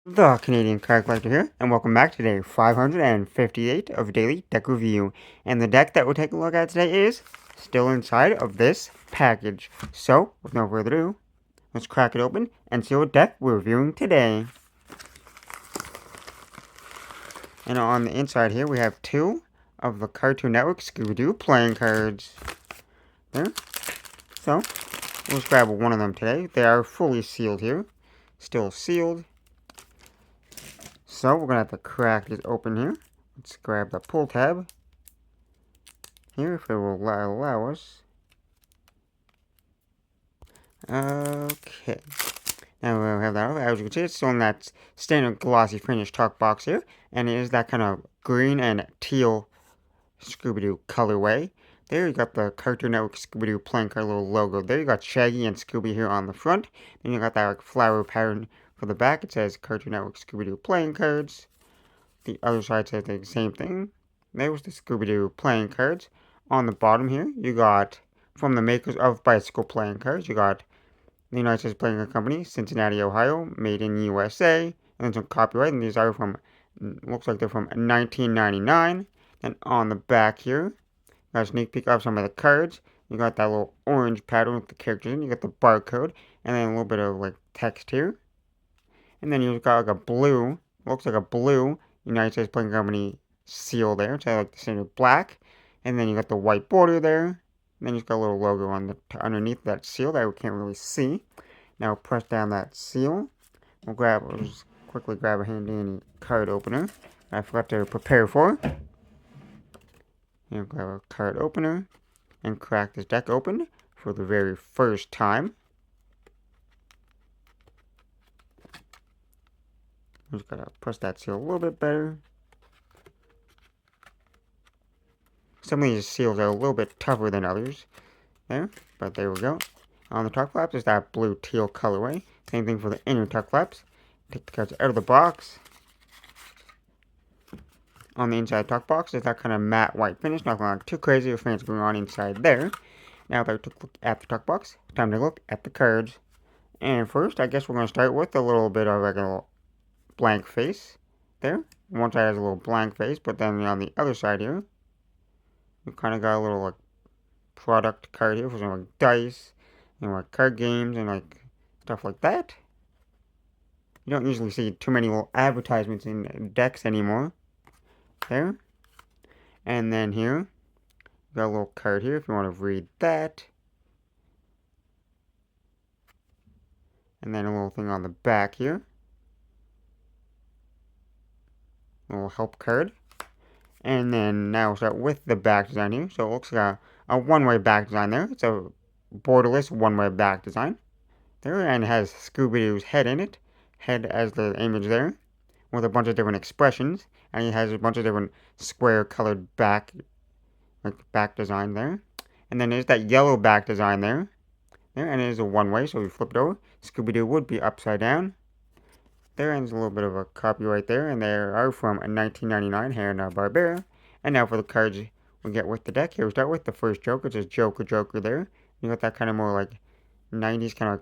The Canadian Card Collector here, and welcome back to day 558 of Daily Deck Review. And the deck that we'll take a look at today is still inside of this package. So, with no further ado, let's crack it open and see what deck we're reviewing today. And on the inside here, we have two of the Cartoon Network Scooby Doo playing cards. There. So, let's grab one of them today. They are fully sealed here. Still sealed. So, we're going to have to crack this open here. Let's grab the pull tab here if it will allow us. Okay. Now we'll have that. As you can see, it's still in that standard glossy finish talk box here. And it is that kind of green and teal Scooby Doo colorway. There you got the Cartoon Network Scooby Doo playing card little logo. There you got Shaggy and Scooby here on the front. Then you got that like flower pattern for the back. It says Cartoon Network Scooby Doo playing cards. The other side says the same thing. There was the Scooby Doo playing cards. On the bottom here, you got from the makers of bicycle playing cards. You got the United States Playing Company, Cincinnati, Ohio, made in USA, and then some copyright. And these are from, looks like they're from 1999. Then on the back here, got a sneak peek of some of the cards. You got that little orange pattern with the characters in. You got the barcode, and then a little bit of like text here. And then you've got like a blue, looks like a blue United States Playing Company seal there. So I like the standard black. And then you got the white border there. And then you've got a little logo on the underneath that seal that we can't really see. Now press down that seal. We'll just quickly grab a handy card opener. I forgot to prepare for. And grab a card opener and crack this deck open for the very first time. I'm just gotta press that seal a little bit better. Some of these seals are a little bit tougher than others. There, but there we go. On the tuck flaps is that blue teal colorway. Same thing for the inner tuck flaps. Take the cards out of the box. On the inside tuck box is that kind of matte white finish. Not going too crazy or fancy going on inside there. Now that we took a look at the tuck box, time to look at the cards. And first, I guess we're going to start with a little bit of like a little blank face there. One side has a little blank face, but then on the other side here, we've kind of got a little like product card here for some like dice and like card games and like stuff like that. You don't usually see too many little advertisements in decks anymore. There. And then here, we've got a little card here if you want to read that. And then a little thing on the back here. A little help card. And then now we'll start with the back design here. So it looks like a one-way back design there. It's a borderless one-way back design there, and it has Scooby-Doo's head in it. Head as the image there, with a bunch of different expressions, and it has a bunch of different square colored back design there. And then there's that yellow back design there. And it is a one-way, so we flip it over. Scooby-Doo would be upside down. There ends a little bit of a copyright there, and they are from 1999, Hanna-Barbera. And now for the cards we get with the deck. Here we start with the first Joker. It says Joker there. You got that kind of more like 90s kind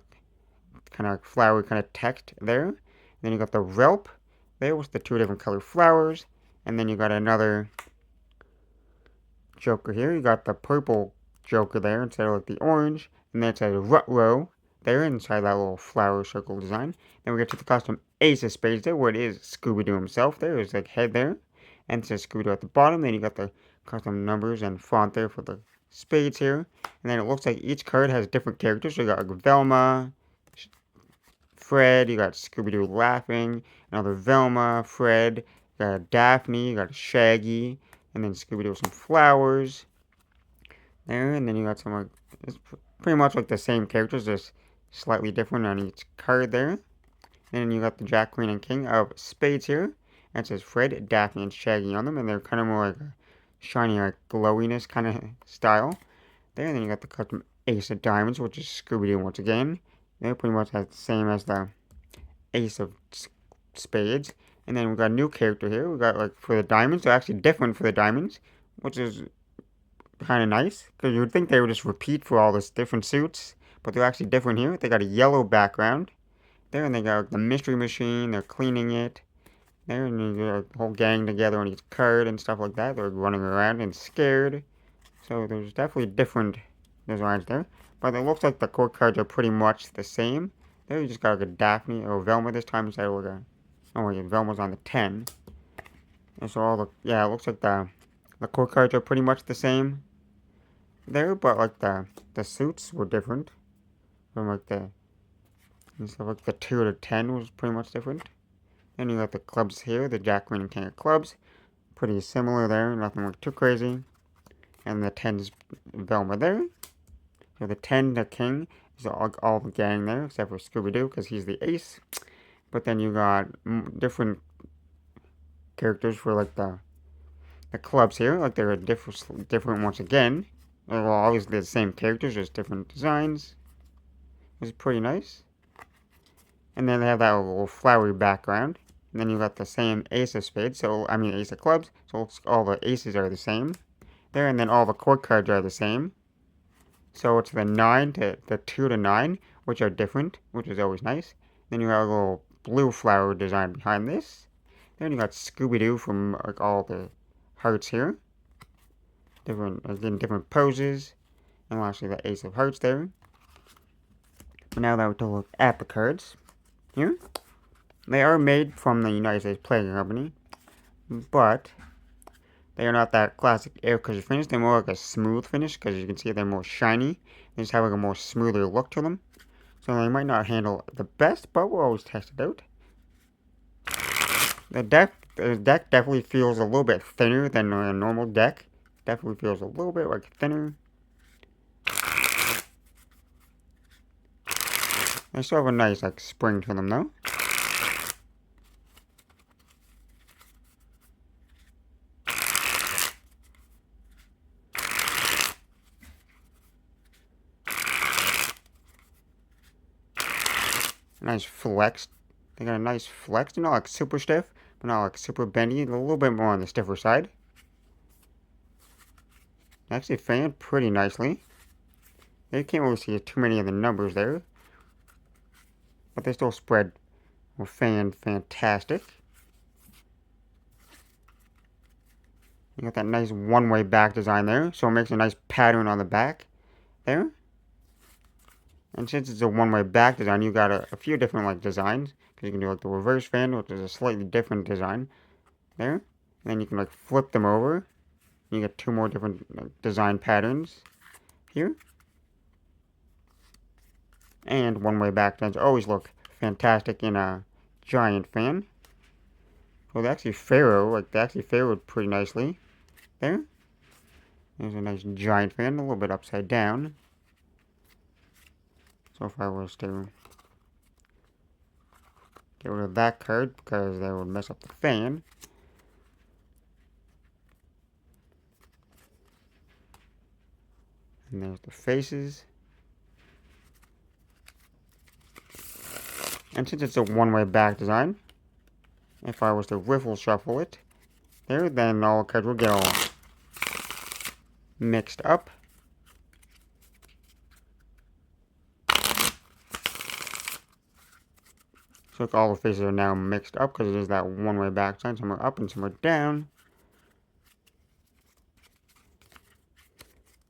of flowery kind of text there. And then you got the Relp there with the two different color flowers. And then you got another Joker here. You got the purple Joker there instead of like the orange. And then it says Rut-Row there inside that little flower circle design. Then we get to the custom Ace of Spades there, where it is Scooby-Doo himself there. There's like head there. And it says Scooby-Doo at the bottom. Then you got the custom numbers and font there for the spades here. And then it looks like each card has different characters. So you got like Velma, Fred, you got Scooby-Doo laughing, another Velma, Fred, you got a Daphne, you got a Shaggy, and then Scooby-Doo with some flowers there. And then you got some like, it's pretty much like the same characters, just slightly different on each card there. And then you got the Jack, Queen, and King of Spades here. And it says Fred, Daphne, and Shaggy on them, and they're kind of more like a shiny, like glowiness kind of style there. And then you got the custom Ace of Diamonds, which is Scooby-Doo once again. They pretty much has the same as the Ace of Spades. And then we got a new character here. We got like for the diamonds, they're actually different for the diamonds, which is kind of nice, because you would think they would just repeat for all this different suits, but they're actually different here. They got a yellow background, There, and they got the mystery machine. They're cleaning it. There, and you got a whole gang together on each card and stuff like that. They're running around and scared. So there's definitely different designs there. But it looks like the core cards are pretty much the same. There, you just got like a Daphne or Velma this time instead of like a. Oh wait, Velma's on the 10. And so all the yeah, it looks like the core cards are pretty much the same there, but like the suits were different from like the and stuff like the 2 to 10 was pretty much different. Then you got the clubs here, the Jack, Queen, and King of clubs, pretty similar there, nothing like too crazy. And the 10's Velma there. So the 10, the King, is all the gang there except for Scooby Doo because he's the ace. But then you got different characters for like the clubs here, like they're different once again. Well, obviously the same characters, just different designs. It's pretty nice. And then they have that little flowery background. And then you got the same ace of spades, ace of clubs. So all the aces are the same there, and then all the court cards are the same. So it's the 9 to the 2 to 9, which are different, which is always nice. Then you got a little blue flower design behind this. Then you got Scooby Doo from like all the hearts here. Different poses. And lastly the ace of hearts there. But now that we're look at the cards here. They are made from the United States Playing Company, but they are not that classic air cushion finish. They're more like a smooth finish because you can see they're more shiny. They just have like a more smoother look to them. So they might not handle the best, but we'll always test it out. The deck definitely feels a little bit thinner than a normal deck. Definitely feels a little bit like thinner. They still have a nice like spring to them though. Nice flex. They got a nice flex. They're not like super stiff, but not like super bendy. A little bit more on the stiffer side. Actually fanned pretty nicely. You can't really see too many of the numbers there, but they still spread or fanned fantastic. You got that nice one-way back design there, so it makes a nice pattern on the back there. And since it's a one-way back design, you got a few different like designs, because you can do like the reverse fan, which is a slightly different design there. And then you can like flip them over. You get 2 more different like, design patterns here. And one-way back designs always look fantastic in a giant fan. Well, they actually ferroed pretty nicely there. There's a nice giant fan, a little bit upside down. So if I was to get rid of that card, because that would mess up the fan. And there's the faces. And since it's a one-way back design, if I was to riffle shuffle it there, then all the cards would get all mixed up. So like all the faces are now mixed up because it is that one-way back design. Some are up and some are down.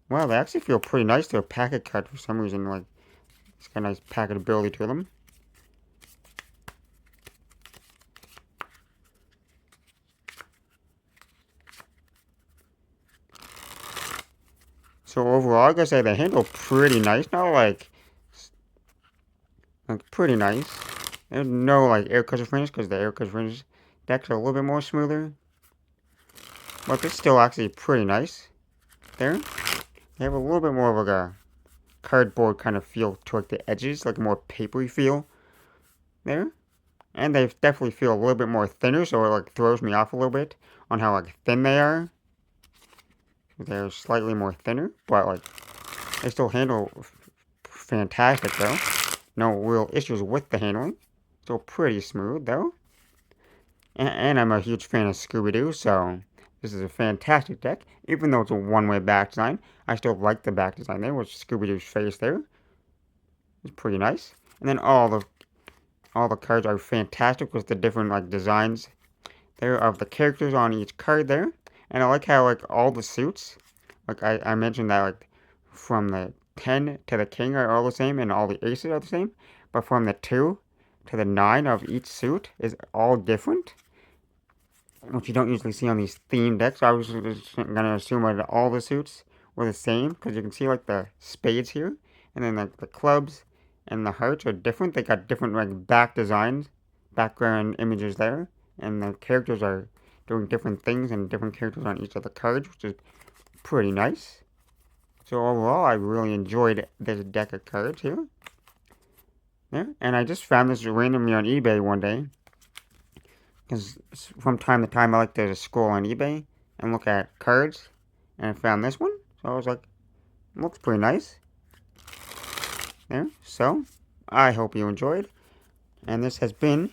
Wow, they actually feel pretty nice to a packet cut for some reason. Like, it's got a nice packetability to them. So overall, I gotta say they handle pretty nice. Not like pretty nice. There's no like air cushion finish because the air cushion finish decks are a little bit more smoother. But it's still actually pretty nice. There. They have a little bit more of like a cardboard kind of feel to like the edges, like a more papery feel there. And they definitely feel a little bit more thinner, so it like throws me off a little bit on how like thin they are. They're slightly more thinner, but like they still handle fantastic though. No real issues with the handling. Still pretty smooth though. And I'm a huge fan of Scooby Doo, so this is a fantastic deck. Even though it's a one-way back design, I still like the back design there with Scooby Doo's face there. It's pretty nice. And then all the All the cards are fantastic with the different like designs there of the characters on each card there. And I like how like all the suits, like I mentioned that like from the 10 to the king are all the same and all the aces are the same. But from the 2 to the 9 of each suit is all different, which you don't usually see on these theme decks. I was just gonna assume that all the suits were the same because you can see like the spades here, and then like the clubs and the hearts are different. They got different like back designs, background images there, and the characters are doing different things and different characters on each of the cards, which is pretty nice. So overall, I really enjoyed this deck of cards here. Yeah, and I just found this randomly on eBay one day, because from time to time I like to scroll on eBay and look at cards, and I found this one. So I was like, looks pretty nice. There. So I hope you enjoyed, and this has been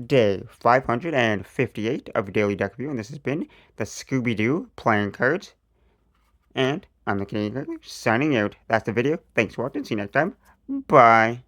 day 558 of Daily Deck Review, and this has been the Scooby Doo playing cards. And I'm the Canadian Cricket signing out. That's the video. Thanks for watching. See you next time. Bye.